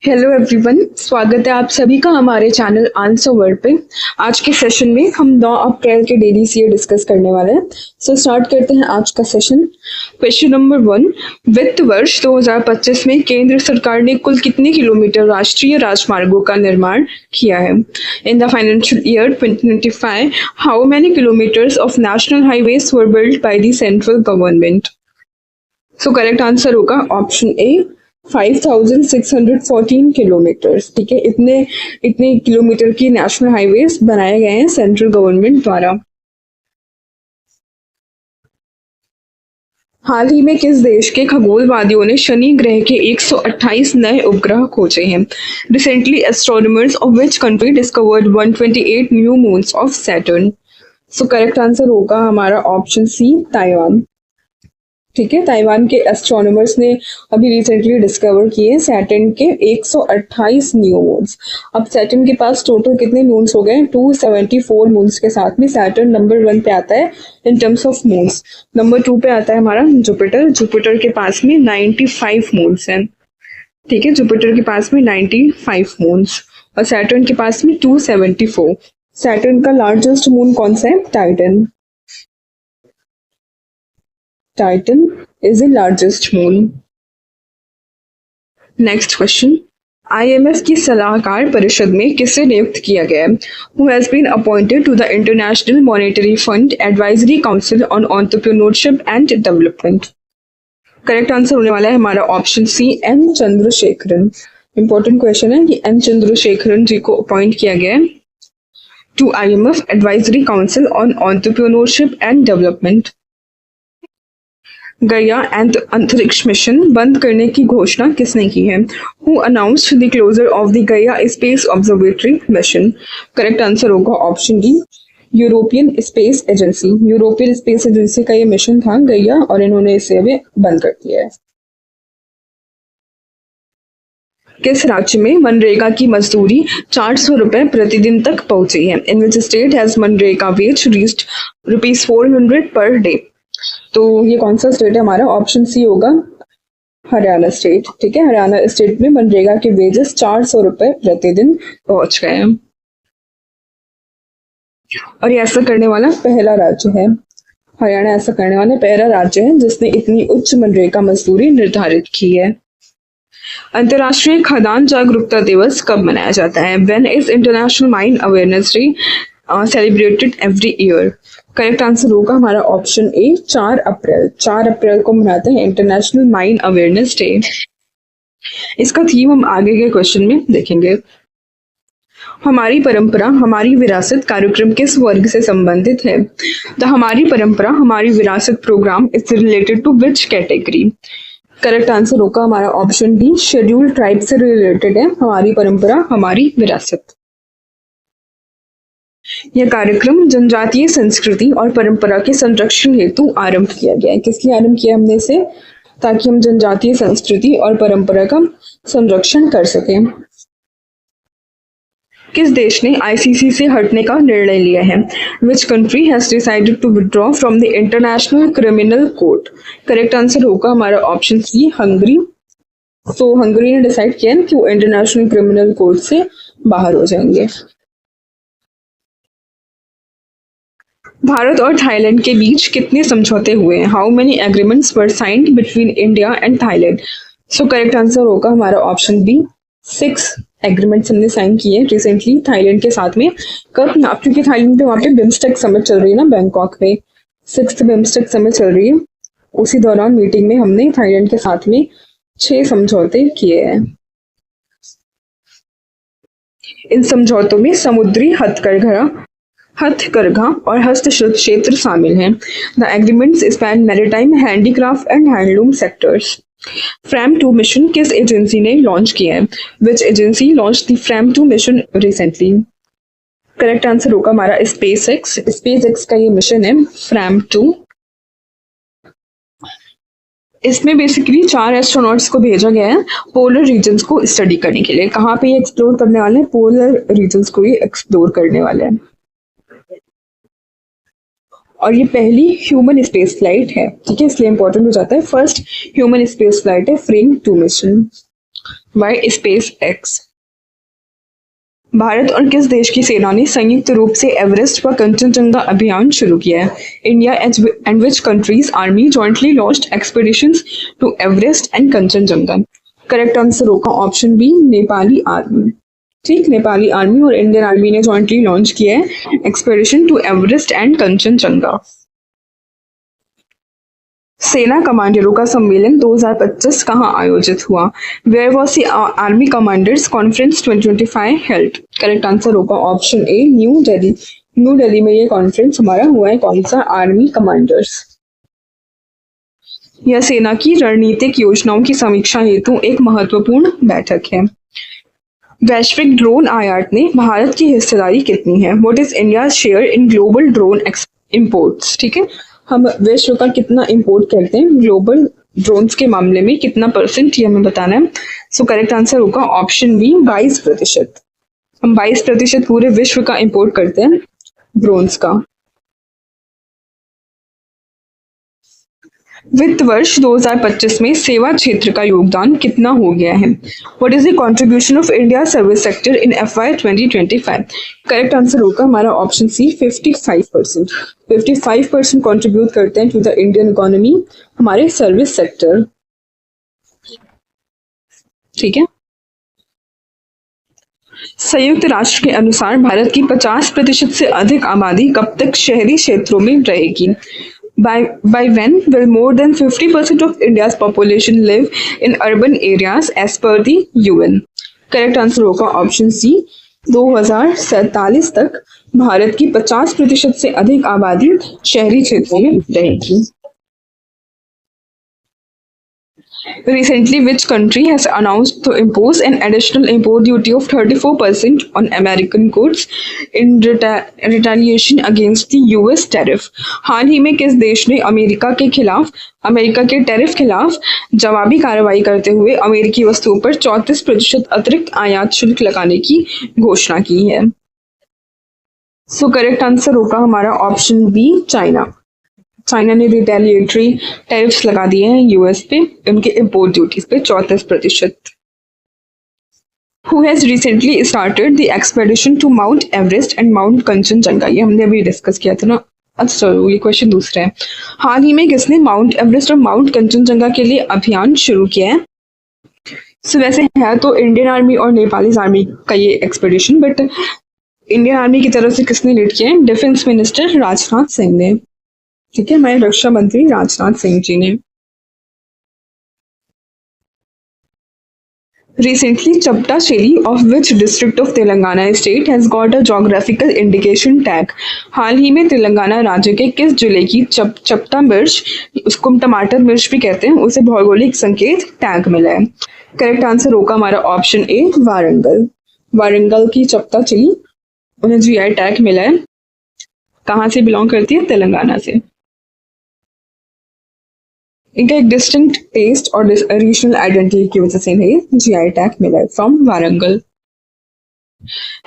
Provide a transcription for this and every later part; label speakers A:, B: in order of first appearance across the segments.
A: Hello everyone, स्वागत है आप सभी का हमारे चैनल आंसर वर्ल्ड पे। आज के सेशन में हम 9 अप्रैल के डेली सीए डिस्कस करने वाले हैं। सो स्टार्ट करते हैं आज का सेशन। क्वेश्चन नंबर 1, वित्त वर्ष 2025 में केंद्र सरकार ने कुल कितने किलोमीटर राष्ट्रीय राजमार्गों का निर्माण किया है? In the financial year 2025, how many kilometres of national highways were built by the central government? So correct answer होगा ऑप्शन ए 5614 किलोमीटर्स। ठीक है, इतने इतने किलोमीटर की नेशनल हाईवेज बनाए गए हैं सेंट्रल गवर्नमेंट द्वारा। हाल ही में किस देश के खगोलवादियों ने शनि ग्रह के 128 नए उपग्रह खोजे हैं? Recently astronomers of which country discovered 128 new moons of Saturn? So correct answer होगा हमारा ऑप्शन सी, ताइवान। ठीक है, ताइवान के एस्ट्रोनॉमर्स ने अभी रिसेंटली डिस्कवर किए सैटर्न के 128 न्यू मून्स। अब सैटर्न के पास टोटल कितने मून्स हो गए? 274 मून्स के साथ में सैटर्न नंबर 1 पे आता है in terms of moons. Number 2 पे आता है हमारा जुपिटर। जुपिटर के पास में 95 मून्स हैं। ठीक है, जुपिटर के पास में 95 मून्स और सैटर्न के पास में 274। सैटर्न का लार्जेस्ट मून कौन सा है? Titan. Titan is the largest moon. Next question. IMF की सलाहकार परिषद में किसे नियुक्त किया गया? Who has been appointed to the International Monetary Fund Advisory Council on Entrepreneurship and Development? Correct answer होने वाला है हमारा option C, M Chandrasekaran. Important question है कि एम चंद्रशेखरन जी को अपॉइंट किया गया है to IMF Advisory Council on Entrepreneurship and Development. गया अंतरिक्ष मिशन बंद करने की घोषणा किसने की है? Who announced the closure of the Gaia Space Observatory mission? Correct answer होगा option D, European Space Agency. European Space Agency का ये मिशन था गैया और इन्होंने इसे अभी बंद कर दिया है। किस राज्य में मनरेगा की मजदूरी 400 रुपए प्रतिदिन तक पहुंची है? इन विच स्टेट हैज मनरेगा वेज रीच्ड ₹400 पर डे? तो ये कौन सा स्टेट है हमारा? ऑप्शन सी होगा, हरियाणा स्टेट। ठीक है, हरियाणा स्टेट में मनरेगा के वेजेस 400 रुपए प्रतिदिन पहुंच गए हैं और ये ऐसा करने वाला पहला राज्य है। हरियाणा ऐसा करने वाला पहला राज्य है जिसने इतनी उच्च मनरेगा मजदूरी निर्धारित की है। अंतर्राष्ट्रीय खदान जागरूकता दिवस कब मनाया जाता है? When is International Mine Awareness Day celebrated every year? Correct answer होगा हमारा ऑप्शन ए, 4 अप्रैल। 4 अप्रैल को मनाते हैं इंटरनेशनल माइन अवेयरनेस डे। इसका थीम हम आगे के क्वेश्चन में देखेंगे। हमारी परंपरा हमारी विरासत कार्यक्रम किस वर्ग से संबंधित है? द हमारी परंपरा हमारी विरासत program is related to which category? Correct answer होगा हमारा ऑप्शन डी, शेड्यूल ट्राइब से रिलेटेड है हमारी परंपरा हमारी विरासत। यह कार्यक्रम जनजातीय संस्कृति और परंपरा के संरक्षण हेतु आरंभ किया गया है। किस लिए आरंभ किया हमने इसे? ताकि हम जनजातीय संस्कृति और परंपरा का संरक्षण कर सकें। किस देश ने ICC से हटने का निर्णय लिया है? Which country has decided to withdraw from the international criminal court? Correct answer होगा हमारा ऑप्शन सी, हंगरी। तो हंगरी ने डिसाइड किया कि वो इंटरनेशनल क्रिमिनल कोर्ट से बाहर हो जाएंगे। भारत और थाईलैंड के बीच कितने समझौते हुए हैं? How many agreements were signed between India and Thailand? So correct answer होगा हमारा ऑप्शन बी, 6 एग्रीमेंट्स हमने साइन किए रिसेंटली थाईलैंड के साथ में। कब? क्योंकि थाईलैंड पे वहाँ पे बिम्स्टेक समिट चल रही है ना, बैंकॉक में 6th बिम्स्टेक समिट चल रही है। उसी दौरान मीटिंग में हमने थाईलैंड के साथ में 6 समझौते किए हैं। इन समझौतों में समुद्री हथकरघा और हस्तशिल्प क्षेत्र शामिल हैं। The agreements span maritime, handicraft and handloom sectors. Fram 2 mission किस एजेंसी ने लॉन्च किया है? Which agency launch the Fram 2 mission recently? Correct answer होगा हमारा स्पेसएक्स। स्पेसएक्स का ये मिशन है फ्रैम 2। इसमें बेसिकली 4 एस्ट्रोनॉट्स को भेजा गया है पोलर रीजन्स को स्टडी करने के लिए। कहाँ पे ये एक्सप्लोर करने वाले हैं? पोलर रीजन्स को ये एक्सप्लोर करने वाले हैं और ये पहली ह्यूमन स्पेस फ्लाइट है। ठीक है, इसलिए इंपॉर्टेंट हो जाता है। फर्स्ट ह्यूमन स्पेस फ्लाइट है frame 2 mission. Bye space x. Bharat और किस देश की सेना ने संयुक्त रूप से एवरेस्ट व कंचनजंगा अभियान शुरू किया है? India and which countries army jointly launched expeditions to Everest and Kanchenjunga? Correct answer होगा ऑप्शन बी, नेपाली आर्मी। ठीक, नेपाली आर्मी और इंडियन आर्मी ने जॉइंटली लॉन्च किया है expedition to Everest and Kanchenjunga. सेना कमांडरों का सम्मेलन 2025 कहाँ आयोजित हुआ? Where was the army commanders conference 2025 held? Correct answer होगा option A, New Delhi. New Delhi में ये कॉन्फ्रेंस हमारा हुआ है। कौन सा? Army commanders. यह सेना की रणनीतिक योजनाओं की समीक्षा हेतु एक महत्वपूर्ण बैठक है। वैश्विक ड्रोन आयात में भारत की हिस्सेदारी कितनी है? What is India share in global drone imports? ठीक है, हम विश्व का कितना इंपोर्ट करते हैं ग्लोबल ड्रोन्स के मामले में, कितना परसेंट, ये हमें बताना है। सो करेक्ट आंसर होगा ऑप्शन बी, 22%। हम 22% पूरे विश्व का इंपोर्ट करते हैं ड्रोन्स का। वित्त वर्ष 2025 में सेवा क्षेत्र का योगदान कितना हो गया है? What is the contribution of India service sector in FY 2025? Correct answer होगा हमारा ऑप्शन सी, 55%। 55% कंट्रीब्यूट करते हैं टू द इंडियन इकोनॉमी हमारे सर्विस सेक्टर। ठीक है, संयुक्त राष्ट्र के अनुसार भारत की 50% से अधिक आबादी कब तक शहरी क्षेत्रों में रहेगी? By when will more than 50% of India's population live in urban areas as per the UN? Correct answer होगा ऑप्शन सी, 2047 तक भारत की 50% से अधिक आबादी शहरी क्षेत्रों में रहेगी। Recently, which country has announced to impose an additional import duty of 34% on American goods in retaliation against the US tariff? हाल ही में किस देश ने अमेरिका के टैरिफ खिलाफ जवाबी कार्रवाई करते हुए अमेरिकी वस्तुओं पर 34% अतिरिक्त आयात शुल्क लगाने की घोषणा की है? सो करेक्ट आंसर होगा हमारा ऑप्शन बी, चाइना। चाइना ने रिटेलिएटरी टैरिफ्स लगा दिए हैं यूएस पे, उनके इंपोर्ट ड्यूटीज पे 34%। Who has recently started the expedition to Mount Everest and Mount Kanchenjunga? ये हमने अभी डिस्कस किया था ना। अच्छा चलो, ये क्वेश्चन दूसरा है। हाल ही में किसने माउंट एवरेस्ट और माउंट कंचनजंगा के लिए अभियान शुरू किया है? सो वैसे है तो इंडियन आर्मी और नेपाली आर्मी का ये एक्सपेडिशन, बट इंडियन आर्मी की तरफ से किसने लीड किया है? डिफेंस मिनिस्टर राजनाथ सिंह ने। ठीक है, हमारे रक्षा मंत्री राजनाथ सिंह जी ने। Recently, Chapta-Cheri of which district of Telangana state has got a geographical indication tag? हाल ही में तेलंगाना राज्य के किस जिले की चपटा मिर्च, उसको हम टमाटर मिर्च भी कहते हैं, उसे भौगोलिक संकेत टैग मिला है? करेक्ट आंसर होगा हमारा ऑप्शन ए, वारंगल। वारंगल की चपटा-चेरी उन्हें GI टैग मिला है। कहाँ से बिलोंग करती है? तेलंगाना से। इनका एक डिस्टिंक्ट टेस्ट और रीजनल आइडेंटिटी की वजह से इन्हें GI टैग मिला है from Warangal.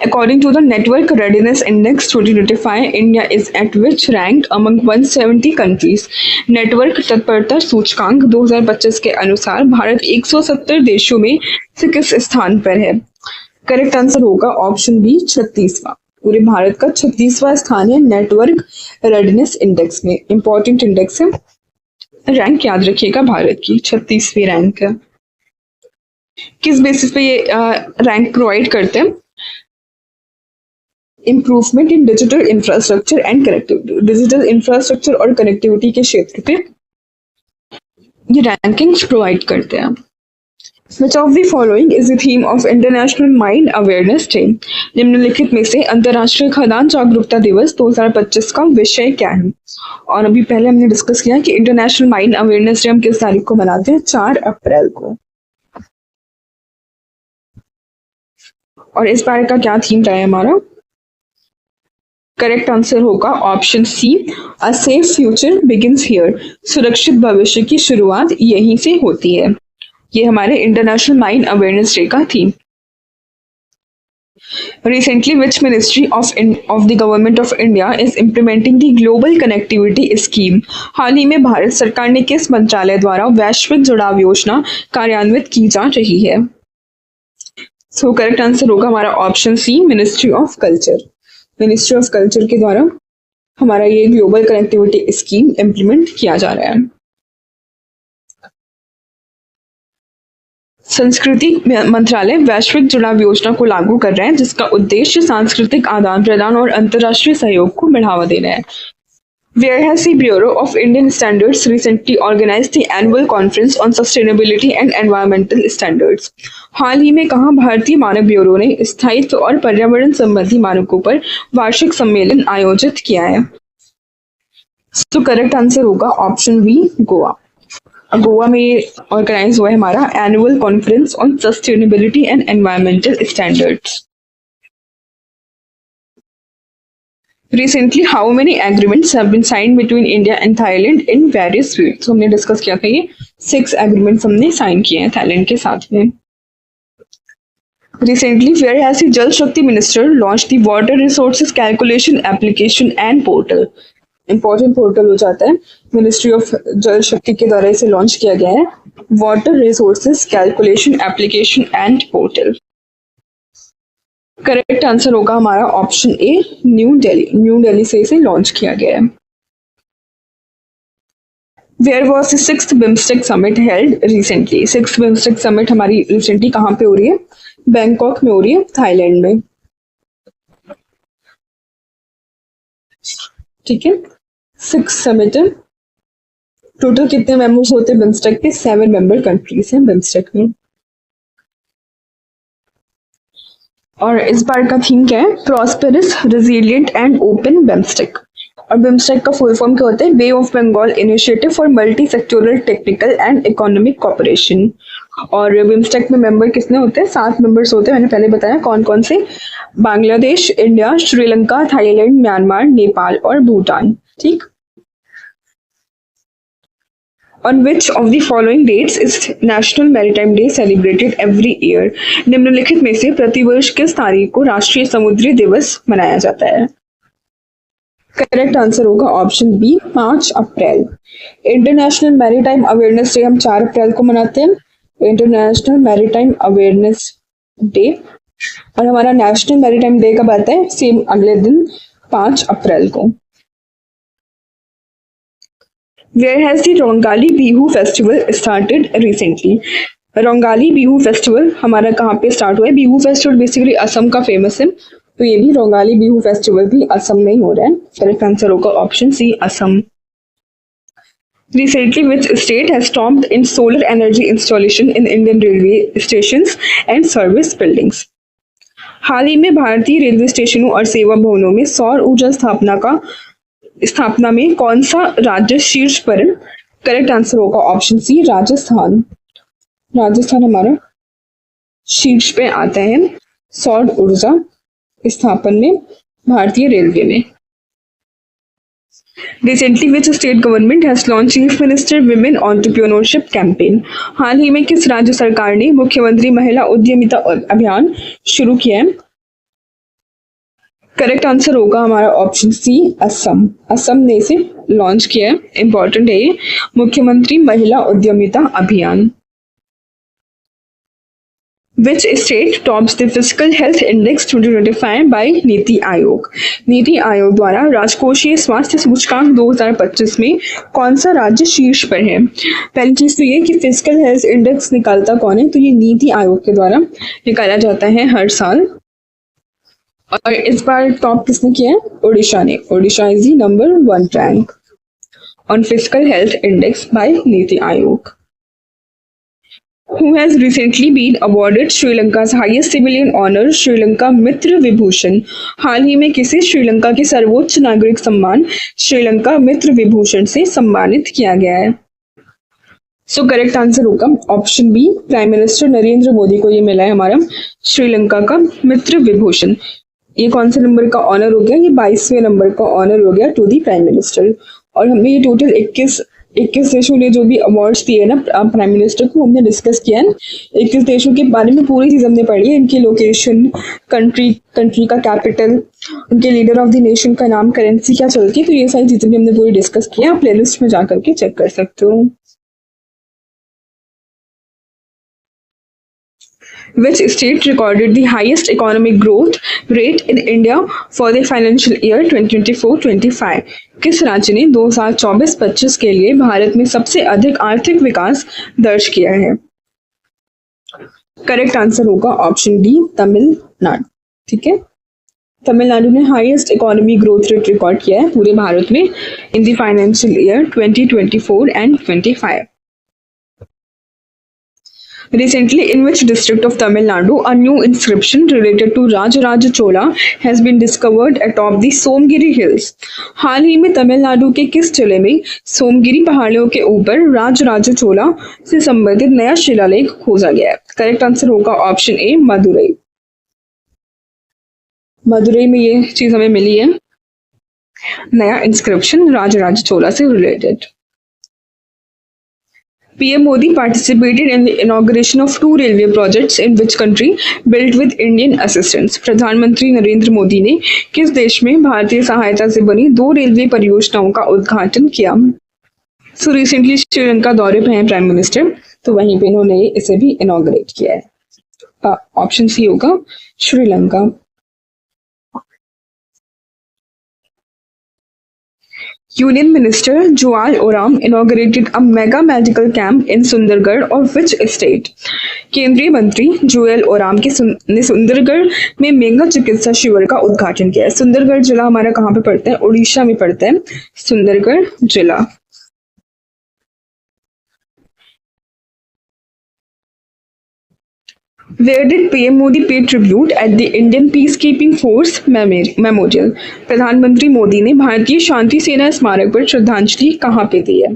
A: According to the Network Readiness Index 2025, India is at which rank among 170 countries? Network तत्परता सूचकांक 2025 के अनुसार भारत 170 देशों में से किस स्थान पर है? करेक्ट आंसर होगा ऑप्शन बी, 36वां। पूरे भारत का 36वां स्थान है नेटवर्क रेडनेस इंडेक्स में। इंपॉर्टेंट इंडेक्स है, रैंक याद रखिएगा, भारत की 36वीं रैंक है। किस बेसिस पे ये रैंक प्रोवाइड करते हैं? Improvement in digital infrastructure and connectivity. Digital infrastructure और कनेक्टिविटी के क्षेत्र पे ये रैंकिंग्स प्रोवाइड करते हैं। Which of the following is the theme of International Mine Awareness Day? निम्नलिखित में से अंतर्राष्ट्रीय खदान जागरूकता दिवस 2025 का विषय क्या है? और अभी पहले हमने डिस्कस किया कि इंटरनेशनल माइन अवेयरनेस डे हम किस तारीख को मनाते हैं? 4 अप्रैल को। और इस बार का क्या थीम रहा है हमारा? करेक्ट आंसर होगा option C, a safe future begins here. सुरक्षित भविष्य की शुरुआत यहीं से होती है। ये हमारे इंटरनेशनल माइन अवेयरनेस डे का theme. Recently, which ministry of the government of India is implementing the global connectivity scheme? हाल ही में भारत सरकार ने किस मंत्रालय द्वारा वैश्विक जुड़ाव योजना कार्यान्वित की जा रही है? सो करेक्ट आंसर होगा हमारा option C, ministry of culture. Ministry of culture के द्वारा हमारा ये ग्लोबल कनेक्टिविटी स्कीम इम्प्लीमेंट किया जा रहा है। संस्कृति मंत्रालय वैश्विक जुड़ाव योजना को लागू कर रहा है, जिसका उद्देश्य सांस्कृतिक आदान प्रदान और अंतर्राष्ट्रीय सहयोग को बढ़ावा देना है। Whereas the Bureau of Indian Standards recently organized the annual conference on sustainability and environmental standards. हाल ही में कहा भारतीय मानक ब्यूरो ने स्थायित्व और पर्यावरण संबंधी मानकों पर वार्षिक सम्मेलन आयोजित किया है। तो करेक्ट आंसर होगा ऑप्शन बी, गोवा। गोवा में ऑर्गेनाइज हुआ है हमारा annual conference on sustainability and environmental standards. Recently, how many agreements have been signed between India and Thailand in various fields? तो हमने डिस्कस किया था ये 6 एग्रीमेंट्स हमने साइन किए हैं थाईलैंड के साथ में। Recently, where has the Jal Shakti Minister launched the Water Resources Calculation Application and Portal? Important portal हो जाता है, मिनिस्ट्री ऑफ जल शक्ति के द्वारा इसे लॉन्च किया गया है, water resources calculation application and portal. Correct answer होगा हमारा option A, New Delhi. New Delhi से इसे लॉन्च किया गया है। Where was the 6th BIMSTEC summit held recently? 6th BIMSTEC summit हमारी रिसेंटली कहाँ पे हो रही है? बैंकॉक में हो रही है, थाईलैंड में। ठीक है, 6th समिट है। टोटल कितने मेंबर्स होते हैं बिम्स्टेक के? 7 मेंबर कंट्रीज हैं बिम्स्टेक में। और इस बार का थीम क्या है? Prosperous, resilient and open BIMSTEC. और बिम्स्टेक का फुल फॉर्म क्या होता है? Bay of Bengal Initiative for multi sectoral technical and economic cooperation. और बिम्स्टेक में मेंबर कितने होते हैं? 7 मेंबर्स होते हैं। मैंने पहले बताया कौन कौन से, Bangladesh, India, Sri Lanka, Thailand, Myanmar, Nepal और भूटान। ठीक। On which of the following dates is National Maritime Day celebrated every year? निम्नलिखित में से प्रतिवर्ष किस तारीख को राष्ट्रीय समुद्री दिवस मनाया जाता है? करेक्ट आंसर होगा ऑप्शन बी, 5 अप्रैल। इंटरनेशनल मैरीटाइम अवेयरनेस डे हम 4 अप्रैल को मनाते हैं, इंटरनेशनल मैरीटाइम अवेयरनेस डे। और हमारा नेशनल मैरीटाइम डे कब आता है? सेम अगले दिन 5 अप्रैल को। Where has the Rongali Bihu festival started recently? Rongali Bihu festival हमारा कहाँ पे स्टार्ट हुआ है? बिहू फेस्टिवल बेसिकली असम का फेमस है, तो ये भी रोंगाली बिहू फेस्टिवल भी असम में ही हो रहा है। करेक्ट आंसर होगा option C, Assam. Recently, which state has stopped in solar energy installation in Indian railway stations and service buildings? हाल ही में भारतीय रेलवे स्टेशनों और सेवा भवनों में सौर ऊर्जा स्थापना में कौन सा राज्य शीर्ष पर है? करेक्ट आंसर होगा ऑप्शन सी, राजस्थान। राजस्थान हमारा शीर्ष पे आता है सौर ऊर्जा स्थापन में भारतीय रेलवे में। Recently, which state government has launched Chief Minister Women Entrepreneurship Campaign? हाल ही में किस राज्य सरकार ने मुख्यमंत्री महिला उद्यमिता अभियान शुरू किया है? करेक्ट आंसर होगा हमारा ऑप्शन सी, असम। असम ने इसे लॉन्च किया है, इंपॉर्टेंट है ये, मुख्यमंत्री महिला उद्यमिता अभियान। Which state tops the Fiscal Health Index 2025 by NITI Aayog? NITI Aayog द्वारा राजकोषीय स्वास्थ्य सूचकांक 2025 में कौन सा राज्य शीर्ष पर है? पहली चीज तो ये कि फिजिकल हेल्थ इंडेक्स निकालता कौन है, तो ये नीति आयोग के द्वारा निकाला जाता है हर साल। और इस बार टॉप किसने किया है? ओडिशा ने। Odisha is the number 1 rank on physical health index bye NITI Aayog. Who has recently been awarded Sri Lanka's highest civilian honor, Sri Lanka मित्र विभूषण? हाल ही में किसे श्रीलंका के सर्वोच्च नागरिक सम्मान श्रीलंका मित्र विभूषण से सम्मानित किया गया है? सो करेक्ट आंसर होगा option B, prime minister Narendra Modi को ये मिला है हमारा श्रीलंका का मित्र विभूषण। ये कौन से नंबर का ऑनर हो गया? ये 22वें नंबर का ऑनर हो गया टू दी प्राइम मिनिस्टर। और हमने ये टोटल 21 देशों ने जो भी अवार्ड्स दिए ना प्राइम मिनिस्टर को, हमने डिस्कस किया है। 21 देशों के बारे में पूरी चीज हमने पढ़ी है, इनकी लोकेशन, कंट्री का कैपिटल, उनके लीडर ऑफ द नेशन का नाम, करेंसी क्या चलती है, तो ये सारी चीजें भी हमने पूरी डिस्कस किया। आप प्लेलिस्ट में जाकर के चेक कर सकते हो। Which state recorded the highest economic growth rate in India for the financial year 2024-25? किस राज्य ने 2024-25 के लिए भारत में सबसे अधिक आर्थिक विकास दर्ज किया है? करेक्ट आंसर होगा ऑप्शन डी, तमिलनाडु। ठीक है, तमिलनाडु ने highest economy growth rate record किया है पूरे भारत में in the financial year 2024 and 25. Recently, in which district of Tamil Nadu, a new inscription related to Rajaraja Chola has been discovered atop the Somgiri Hills? हाल ही में तमिलनाडु के किस जिले में सोमगिरी पहाड़ियों के ऊपर राजराजा चोला से संबंधित नया शिलालेख खोजा गया है? करेक्ट आंसर होगा ऑप्शन ए, मदुरई। मदुरई में ये चीज हमें मिली है, नया इंस्क्रिप्शन राजराजा चोला से related. PM Modi participated in the inauguration of 2 railway projects in which country built with Indian assistance? प्रधानमंत्री नरेंद्र मोदी ने किस देश में भारतीय सहायता से बनी 2 रेलवे परियोजनाओं का उद्घाटन किया? सो रिसेंटली श्रीलंका दौरे पे हैं प्राइम मिनिस्टर, तो वहीं पे इन्होंने इसे भी इनॉग्रेट किया है। ऑप्शन सी होगा Sri Lanka. Union Minister Joel Oram inaugurated a mega medical camp in Sundargarh of which state? केंद्रीय मंत्री जोएल ओराम ने सुंदरगढ़ में मेगा चिकित्सा शिविर का उद्घाटन किया है। सुंदरगढ़ जिला हमारा कहाँ पे पड़ता है? उड़ीसा में पड़ता है सुंदरगढ़ जिला। Where did PM Modi pay tribute at the Indian Peacekeeping Force Memorial? प्रधानमंत्री मोदी ने भारतीय शांति सेना स्मारक पर श्रद्धांजलि कहाँ पे दी है?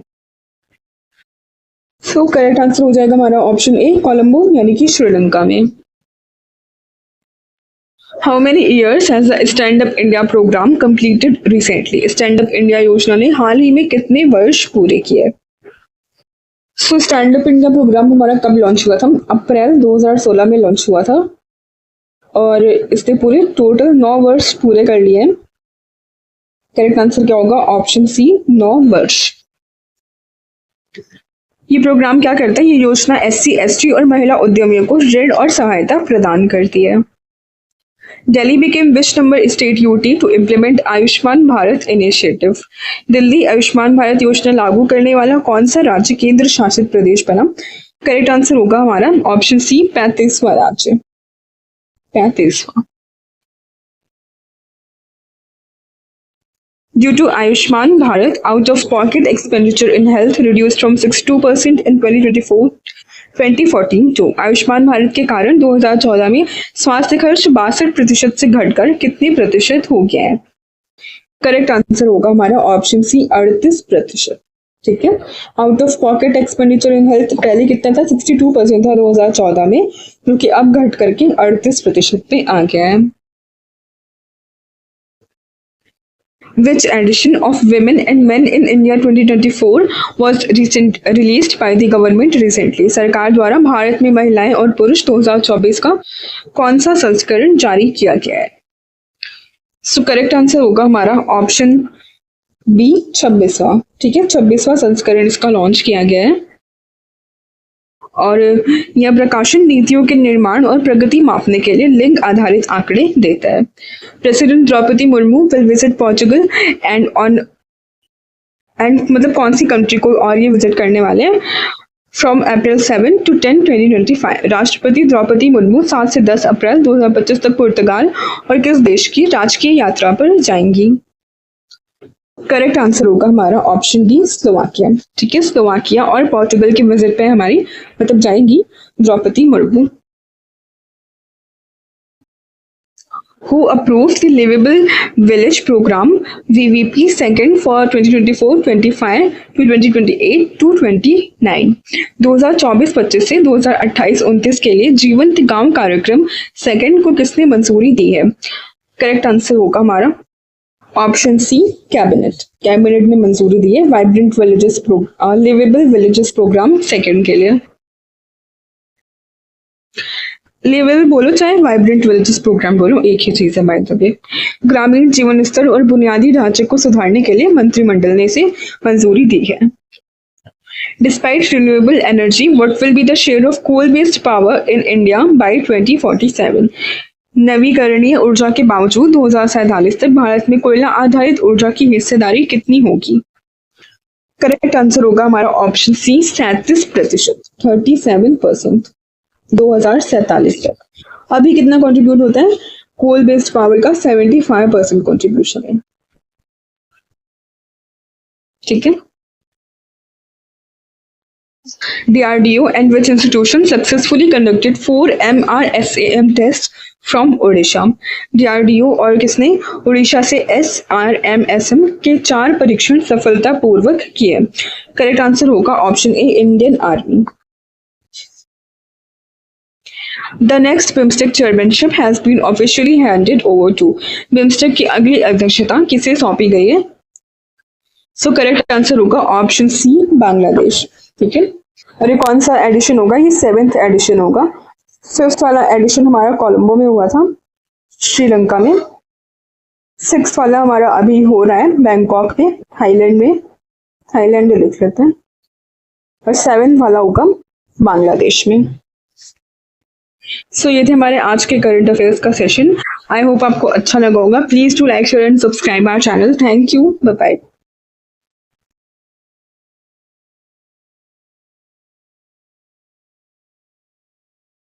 A: सो करेक्ट आंसर हो जाएगा हमारा ऑप्शन ए, कोलंबो यानी कि श्रीलंका में। How many years has the Stand Up India program completed recently? Stand up India योजना ने हाल ही में कितने वर्ष पूरे किए? So stand up India program हमारा कब लॉन्च हुआ था? अप्रैल 2016 में लॉन्च हुआ था और इसने पूरे टोटल 9 वर्ष पूरे कर लिए हैं। करेक्ट आंसर क्या होगा? ऑप्शन सी, 9 वर्ष। ये प्रोग्राम क्या करता है? ये योजना SC, ST और महिला उद्यमियों को ऋण और सहायता प्रदान करती है। Delhi became which number state UT to implement Ayushman Bharat initiative? Delhi Ayushman Bharat योजना लागू करने वाला कौन सा राज्य केंद्र शासित प्रदेश बना? करेक्ट आंसर होगा हमारा ऑप्शन सी, 35वां राज्य, 35वां। Due to Ayushman Bharat, out-of-pocket expenditure in health reduced from 62% in 2014 to Ayushman Bharat के कारण 2014 में स्वास्थ्य खर्च 62% से घटकर कितने प्रतिशत हो गया है? करेक्ट आंसर होगा हमारा ऑप्शन सी, 38%। ठीक है, out of pocket expenditure in health पहले कितना था? 62% था 2014 में, जो कि अब घट करके 38% पे आ गया है। Which edition of Women and Men in India 2024 was released by the government recently? सरकार द्वारा भारत में महिलाएं और पुरुष 2024 का कौन सा संस्करण जारी किया गया है? सो करेक्ट आंसर होगा हमारा ऑप्शन बी, 26वां। ठीक है, 26वां संस्करण इसका लॉन्च किया गया है और यह प्रकाशन नीतियों के निर्माण और प्रगति मापने के लिए लिंग आधारित आंकड़े देता है। President Droupadi Murmu will visit Portugal and मतलब कौन सी कंट्री को और ये विजिट करने वाले हैं? From April 7 to 10, 2025। राष्ट्रपति द्रौपदी मुर्मू 7 से 10 अप्रैल 2025 तक पुर्तगाल और किस देश की राजकीय यात्रा पर जाएंगी? करेक्ट आंसर होगा हमारा ऑप्शन डी, स्लोवाकिया। ठीक है, स्लोवाकिया और पोर्चुगल के विजिट पे हमारी मतलब जाएंगी Draupadi Murmu. Who approved the Livable Village Program VVP second for 2024-25 to 2028-29? 2024-25 से 2028-29 के लिए जीवंत गांव कार्यक्रम सेकंड को किसने मंजूरी दी है? करेक्ट आंसर होगा हमारा ऑप्शन सी, कैबिनेट। कैबिनेट ने मंजूरी दी है vibrant villages liveable villages program second के लिए। लिवेबल बोलो चाहे वाइब्रेंट विलेजेस प्रोग्राम बोलो, एक ही चीज है बाय द वे। ग्रामीण जीवन स्तर और बुनियादी ढांचे को सुधारने के लिए मंत्रिमंडल ने इसे मंजूरी दी है। Despite renewable energy what will be the share of coal based power in India by 2047? नवीकरणीय ऊर्जा के बावजूद 2047 तक भारत में कोयला आधारित ऊर्जा की हिस्सेदारी कितनी होगी? करेक्ट आंसर होगा हमारा ऑप्शन सी 37%, 37% 2047 तक। अभी कितना कंट्रीब्यूट होता है? कोल बेस्ड पावर का 75% कंट्रीब्यूशन है। ठीक है। DRDO and which institution successfully conducted 4 MRSAM tests from Odisha? DRDO और किसने उड़ीसा से SRMSM के 4 परीक्षण सफलतापूर्वक किए? करेक्ट आंसर होगा option A Indian army. The next BIMSTEC chairmanship has been officially handed over to. BIMSTEC की अगली अध्यक्षता किसे सौंपी गई है? सो करेक्ट आंसर होगा ऑप्शन सी बांग्लादेश। ठीक है। और ये कौन सा एडिशन होगा? ये 7th एडिशन होगा। 5th वाला एडिशन हमारा कोलंबो में हुआ था, श्रीलंका में। 6th वाला हमारा अभी हो रहा है बैंकॉक में, थाईलैंड में। थाईलैंड लिख लेते हैं। और 7th वाला होगा बांग्लादेश में। सो ये थे हमारे आज के करंट अफेयर्स का सेशन। आई होप आपको अच्छा लगा होगा। Please to like share and subscribe our channel. Thank you. Bye bye.